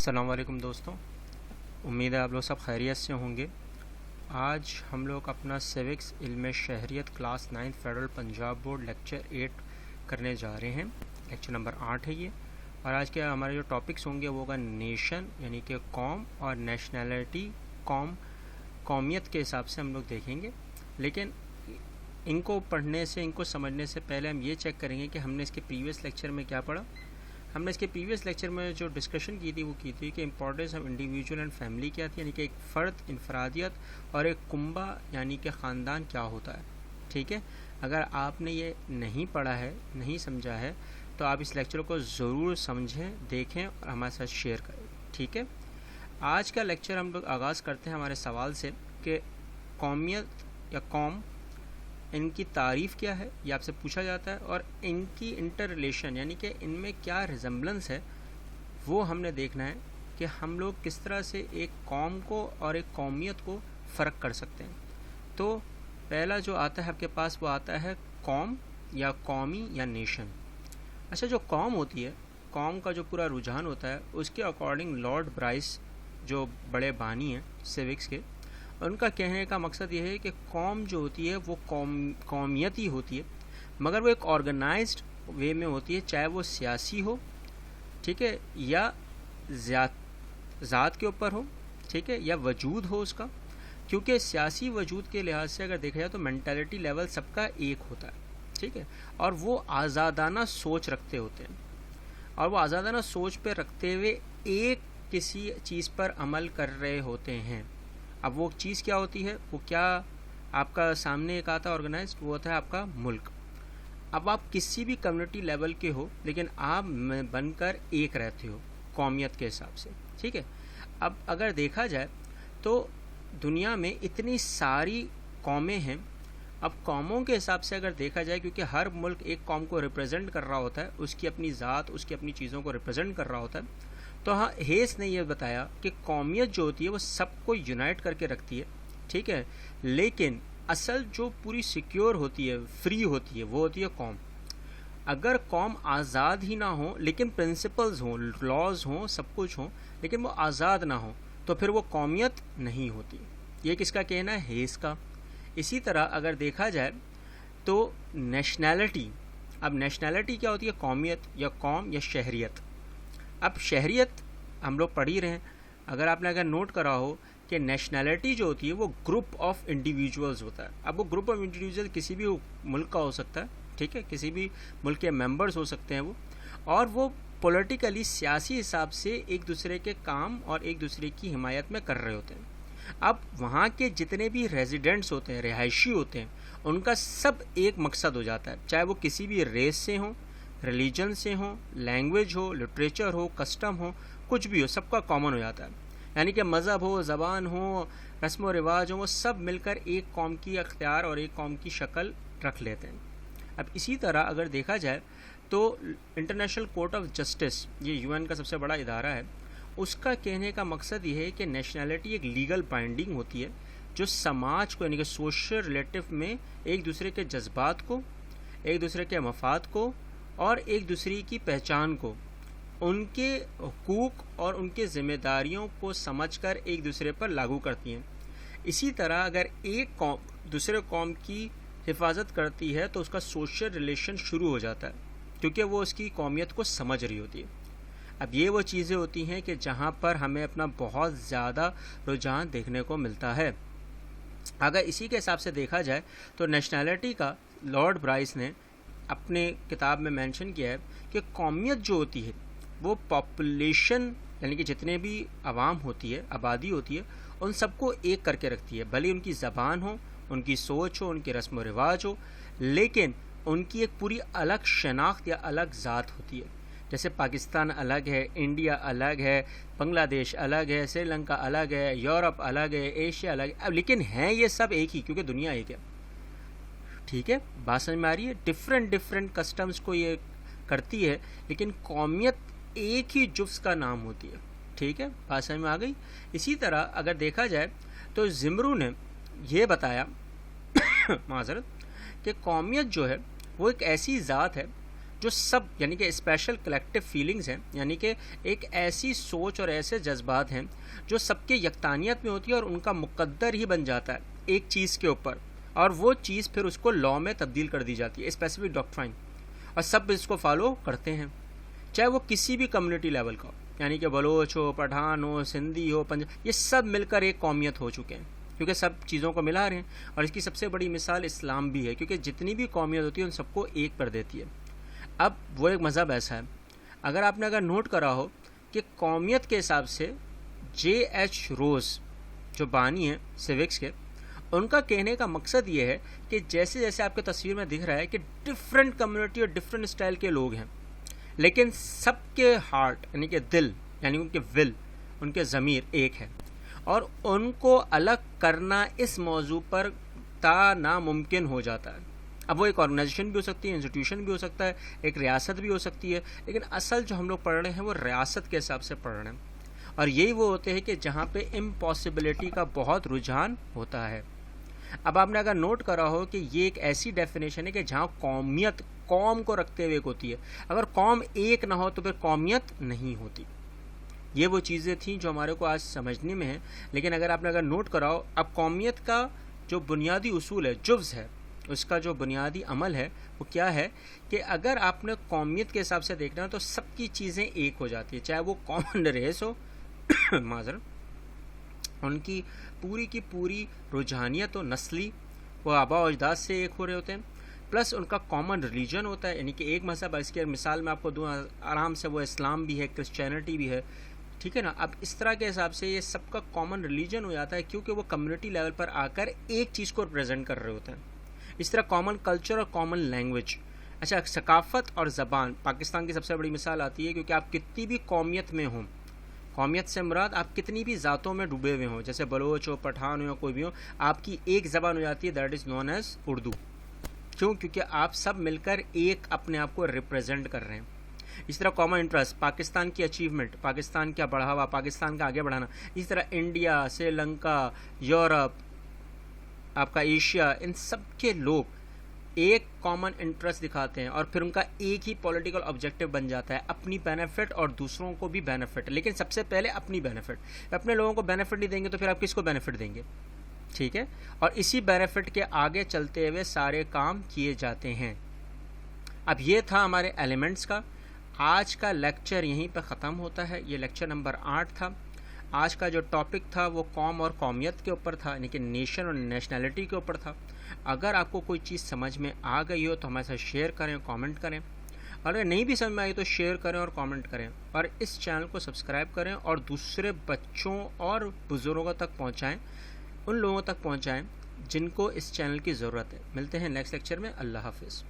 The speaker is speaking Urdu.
السلام علیکم دوستوں، امید ہے آپ لوگ سب خیریت سے ہوں گے۔ آج ہم لوگ اپنا سیوکس علم شہریت class 9 federal Punjab board lecture 8 کرنے جا رہے ہیں۔ لیکچر نمبر 8 ہے یہ، اور آج کے ہمارے جو ٹاپکس ہوں گے وہ ہوگا نیشن یعنی کہ قوم، اور نیشنلٹی قومیت کے حساب سے ہم لوگ دیکھیں گے۔ لیکن ان کو پڑھنے سے، ان کو سمجھنے سے پہلے ہم یہ چیک کریں گے کہ ہم نے اس کے پریویس لیکچر میں کیا پڑھا۔ ہم نے اس کے پریویس لیکچر میں جو ڈسکشن کی تھی وہ کی تھی کہ importance of individual and family کیا تھی، یعنی کہ ایک فرد، انفرادیت، اور ایک کنبہ یعنی کہ خاندان کیا ہوتا ہے۔ ٹھیک ہے، اگر آپ نے یہ نہیں پڑھا ہے، نہیں سمجھا ہے، تو آپ اس لیکچر کو ضرور سمجھیں، دیکھیں اور ہمارے ساتھ شیئر کریں۔ ٹھیک ہے، آج کا لیکچر ہم لوگ آغاز کرتے ہیں ہمارے سوال سے کہ قومیت یا قوم، ان کی تعریف کیا ہے، یہ آپ سے پوچھا جاتا ہے، اور ان کی انٹر ریلیشن یعنی کہ ان میں کیا ریزمبلنس ہے، وہ ہم نے دیکھنا ہے کہ ہم لوگ کس طرح سے ایک قوم کو اور ایک قومیت کو فرق کر سکتے ہیں۔ تو پہلا جو آتا ہے آپ کے پاس وہ آتا ہے قوم یا قومی یا نیشن۔ اچھا، جو قوم ہوتی ہے، قوم کا جو پورا رجحان ہوتا ہے، اس کے اکارڈنگ لارڈ برائس جو بڑے بانی ہیں سیوکس کے، ان کا کہنے کا مقصد یہ ہے کہ قوم جو ہوتی ہے وہ قومیت ہی ہوتی ہے، مگر وہ ایک آرگنائزڈ وے میں ہوتی ہے، چاہے وہ سیاسی ہو، ٹھیک ہے، یا ذات کے اوپر ہو، ٹھیک ہے، یا وجود ہو اس کا۔ کیونکہ سیاسی وجود کے لحاظ سے اگر دیکھا جائے تو مینٹلٹی لیول سب کا ایک ہوتا ہے، ٹھیک ہے، اور وہ آزادانہ سوچ رکھتے ہوتے ہیں، اور وہ آزادانہ سوچ پہ رکھتے ہوئے ایک کسی چیز پر عمل کر رہے ہوتے ہیں۔ اب وہ چیز کیا ہوتی ہے، وہ کیا آپ کا سامنے ایک آتا ہے آرگنائزڈ، وہ ہوتا ہے آپ کا ملک۔ اب آپ کسی بھی کمیونٹی لیول کے ہو، لیکن آپ بن کر ایک رہتے ہو قومیت کے حساب سے، ٹھیک ہے۔ اب اگر دیکھا جائے تو دنیا میں اتنی ساری قومیں ہیں، اب قوموں کے حساب سے اگر دیکھا جائے، کیونکہ ہر ملک ایک قوم کو ریپرزینٹ کر رہا ہوتا ہے، اس کی اپنی ذات، اس کی اپنی چیزوں کو ریپرزینٹ کر رہا ہوتا ہے، تو ہاں ہیس نے یہ بتایا کہ قومیت جو ہوتی ہے وہ سب کو یونائٹ کر کے رکھتی ہے، ٹھیک ہے، لیکن اصل جو پوری سیکیور ہوتی ہے، فری ہوتی ہے، وہ ہوتی ہے قوم۔ اگر قوم آزاد ہی نہ ہو، لیکن پرنسپلز ہوں، لاز ہوں، سب کچھ ہوں، لیکن وہ آزاد نہ ہو، تو پھر وہ قومیت نہیں ہوتی۔ یہ کس کا کہنا ہے؟ ہیس کا۔ اسی طرح اگر دیکھا جائے تو نیشنلٹی، اب نیشنلٹی کیا ہوتی ہے؟ قومیت یا قوم یا شہریت۔ اب شہریت ہم لوگ پڑھ ہی رہے ہیں، اگر اگر نوٹ کرا ہو کہ نیشنلٹی جو ہوتی ہے وہ گروپ آف انڈیویجولز ہوتا ہے۔ اب وہ گروپ آف انڈیویجول کسی بھی ملک کا ہو سکتا ہے، ٹھیک ہے، کسی بھی ملک کے ممبرز ہو سکتے ہیں وہ، اور وہ پولیٹیکلی، سیاسی حساب سے ایک دوسرے کے کام اور ایک دوسرے کی حمایت میں کر رہے ہوتے ہیں۔ اب وہاں کے جتنے بھی ریزیڈنٹس ہوتے ہیں، رہائشی ہوتے ہیں، ان کا سب ایک مقصد ہو جاتا ہے، چاہے وہ کسی بھی ریس سے ہوں، ریلیجن سے ہوں، لینگویج ہو، لٹریچر ہو، کسٹم ہو، کچھ بھی ہو، سب کا کامن ہو جاتا ہے۔ یعنی کہ مذہب ہو، زبان ہو، رسم و رواج ہو، وہ سب مل کر ایک قوم کی اختیار اور ایک قوم کی شکل رکھ لیتے ہیں۔ اب اسی طرح اگر دیکھا جائے تو انٹرنیشنل کورٹ آف جسٹس، یہ یو این کا سب سے بڑا ادارہ ہے، اس کا کہنے کا مقصد یہ ہے کہ نیشنلٹی ایک لیگل بائنڈنگ ہوتی ہے جو سماج کو، یعنی کہ سوشل ریلیٹو میں ایک دوسرے کے جذبات کو، ایک دوسرے کے مفاد کو اور ایک دوسرے کی پہچان کو، ان کے حقوق اور ان کے ذمہ داریوں کو سمجھ کر ایک دوسرے پر لاگو کرتی ہیں۔ اسی طرح اگر ایک قوم دوسرے قوم کی حفاظت کرتی ہے تو اس کا سوشل ریلیشن شروع ہو جاتا ہے، کیونکہ وہ اس کی قومیت کو سمجھ رہی ہوتی ہے۔ اب یہ وہ چیزیں ہوتی ہیں کہ جہاں پر ہمیں اپنا بہت زیادہ رجحان دیکھنے کو ملتا ہے۔ اگر اسی کے حساب سے دیکھا جائے تو نیشنلٹی کا لارڈ برائس نے اپنے کتاب میں مینشن کیا ہے کہ قومیت جو ہوتی ہے وہ پاپولیشن، یعنی کہ جتنے بھی عوام ہوتی ہے، آبادی ہوتی ہے، ان سب کو ایک کر کے رکھتی ہے، بھلے ان کی زبان ہو، ان کی سوچ ہو، ان کے رسم و رواج ہو، لیکن ان کی ایک پوری الگ شناخت یا الگ ذات ہوتی ہے۔ جیسے پاکستان الگ ہے، انڈیا الگ ہے، بنگلہ دیش الگ ہے، سری لنکا الگ ہے، یورپ الگ ہے، ایشیا الگ ہے، لیکن ہیں یہ سب ایک ہی، کیونکہ دنیا ایک ہے۔ ٹھیک ہے، بات سمجھ میں آ رہی ہے؟ ڈفرینٹ کسٹمز کو یہ کرتی ہے، لیکن قومیت ایک ہی جفس کا نام ہوتی ہے۔ ٹھیک ہے، بات سمجھ میں آ گئی؟ اسی طرح اگر دیکھا جائے تو زمرو نے یہ بتایا معذرت کہ قومیت جو ہے وہ ایک ایسی ذات ہے جو سب یعنی کہ اسپیشل کلیکٹیو فیلنگز ہیں، یعنی کہ ایک ایسی سوچ اور ایسے جذبات ہیں جو سب کے یکتانیت میں ہوتی ہے اور ان کا مقدر ہی بن جاتا ہے ایک چیز کے اوپر، اور وہ چیز پھر اس کو لا میں تبدیل کر دی جاتی ہے، اسپیسیفک ڈاکٹرائن، اور سب اس کو فالو کرتے ہیں، چاہے وہ کسی بھی کمیونٹی لیول کا ہو، یعنی کہ بلوچ ہو، پٹھان ہو، سندھی ہو، پنجاب، یہ سب مل کر ایک قومیت ہو چکے ہیں کیونکہ سب چیزوں کو ملا رہے ہیں۔ اور اس کی سب سے بڑی مثال اسلام بھی ہے، کیونکہ جتنی بھی قومیت ہوتی ہے ان سب کو ایک کر دیتی ہے۔ اب وہ ایک مذہب ایسا ہے، اگر نوٹ کرا ہو کہ قومیت کے حساب سے جے ایچ روز جو بانی ہیں سیوکس کے، ان کا کہنے کا مقصد یہ ہے کہ جیسے جیسے آپ کے تصویر میں دکھ رہا ہے کہ ڈفرینٹ کمیونٹی اور ڈفرینٹ اسٹائل کے لوگ ہیں، لیکن سب کے ہارٹ یعنی کہ دل، یعنی ان کے ول، ان کے ضمیر ایک ہے، اور ان کو الگ کرنا اس موضوع پر تا ناممکن ہو جاتا ہے۔ اب وہ ایک آرگنائزیشن بھی ہو سکتی ہے، انسٹیٹیوشن بھی ہو سکتا ہے، ایک ریاست بھی ہو سکتی ہے، لیکن اصل جو ہم لوگ پڑھ رہے ہیں وہ ریاست کے حساب سے پڑھ رہے ہیں، اور یہی وہ ہوتے ہیں کہ جہاں پہ امپاسبلٹی کا بہت رجحان ہوتا ہے۔ اب آپ نے اگر نوٹ کرا ہو کہ یہ ایک ایسی ڈیفینیشن ہے کہ جہاں قومیت قوم کو رکھتے ہوئے ایک ہوتی ہے، اگر قوم ایک نہ ہو تو پھر قومیت نہیں ہوتی۔ یہ وہ چیزیں تھیں جو ہمارے کو آج سمجھنے میں ہیں، لیکن اگر نوٹ کرا ہو، اب قومیت کا جو بنیادی اصول ہے، جزء ہے، اس کا جو بنیادی عمل ہے وہ کیا ہے کہ اگر آپ نے قومیت کے حساب سے دیکھنا ہے تو سب کی چیزیں ایک ہو جاتی ہیں، چاہے وہ کامن ریس ہو معذرت، ان کی پوری رجحانیت و نسلی، وہ آبا و اجداد سے ایک ہو رہے ہوتے ہیں، پلس ان کا کامن ریلیجن ہوتا ہے، یعنی کہ ایک مذہب ہے۔ اس کی مثال میں آپ کو دوں آرام سے، وہ اسلام بھی ہے، کرسچینٹی بھی ہے، ٹھیک ہے نا۔ اب اس طرح کے حساب سے یہ سب کا کامن ریلیجن ہو جاتا ہے، کیونکہ وہ کمیونٹی لیول پر آ کر ایک چیز کو ریپرزینٹ کر رہے ہوتے ہیں۔ اس طرح کامن کلچر اور کامن لینگویج، اچھا ثقافت اور زبان، پاکستان کی سب سے بڑی مثال آتی ہے، کیونکہ آپ کتنی بھی قومیت میں ہوں، قومیت سے مراد آپ کتنی بھی ذاتوں میں ڈوبے ہوئے ہوں، جیسے بلوچ ہو، پٹھان ہو یا کوئی بھی ہو، آپ کی ایک زبان ہو جاتی ہے، that is known as Urdu. کیوں؟ کیونکہ آپ سب مل کر ایک اپنے آپ کو ریپرزینٹ کر رہے ہیں۔ اس طرح کامن انٹرسٹ، پاکستان کی اچیومنٹ، پاکستان کا بڑھاوا، پاکستان کا آگے بڑھانا، اس طرح انڈیا، سری لنکا، یورپ، آپ کا ایشیا، ان سب کے لوگ ایک کامن انٹرسٹ دکھاتے ہیں، اور پھر ان کا ایک ہی پولیٹیکل آبجیکٹیو بن جاتا ہے، اپنی بینیفٹ اور دوسروں کو بھی بینیفٹ، لیکن سب سے پہلے اپنی بینیفٹ۔ اپنے لوگوں کو بینیفٹ نہیں دیں گے تو پھر آپ کس کو بینیفٹ دیں گے؟ ٹھیک ہے، اور اسی بینیفٹ کے آگے چلتے ہوئے سارے کام کیے جاتے ہیں۔ اب یہ تھا ہمارے ایلیمنٹس کا۔ آج کا لیکچر یہیں پہ ختم ہوتا ہے، یہ لیکچر نمبر 8 تھا۔ آج کا جو ٹاپک تھا وہ قوم اور قومیت کے اوپر تھا، یعنی کہ نیشن اور نیشنلٹی کے اوپر تھا۔ اگر آپ کو کوئی چیز سمجھ میں آ گئی ہو تو ہمارے ساتھ شیئر کریں، کامنٹ کریں، اور اگر نہیں بھی سمجھ میں آئی تو شیئر کریں اور کامنٹ کریں، اور اس چینل کو سبسکرائب کریں اور دوسرے بچوں اور بزرگوں تک پہنچائیں، ان لوگوں تک پہنچائیں جن کو اس چینل کی ضرورت ہے۔ ملتے ہیں نیکسٹ لیکچر میں۔ اللہ حافظ۔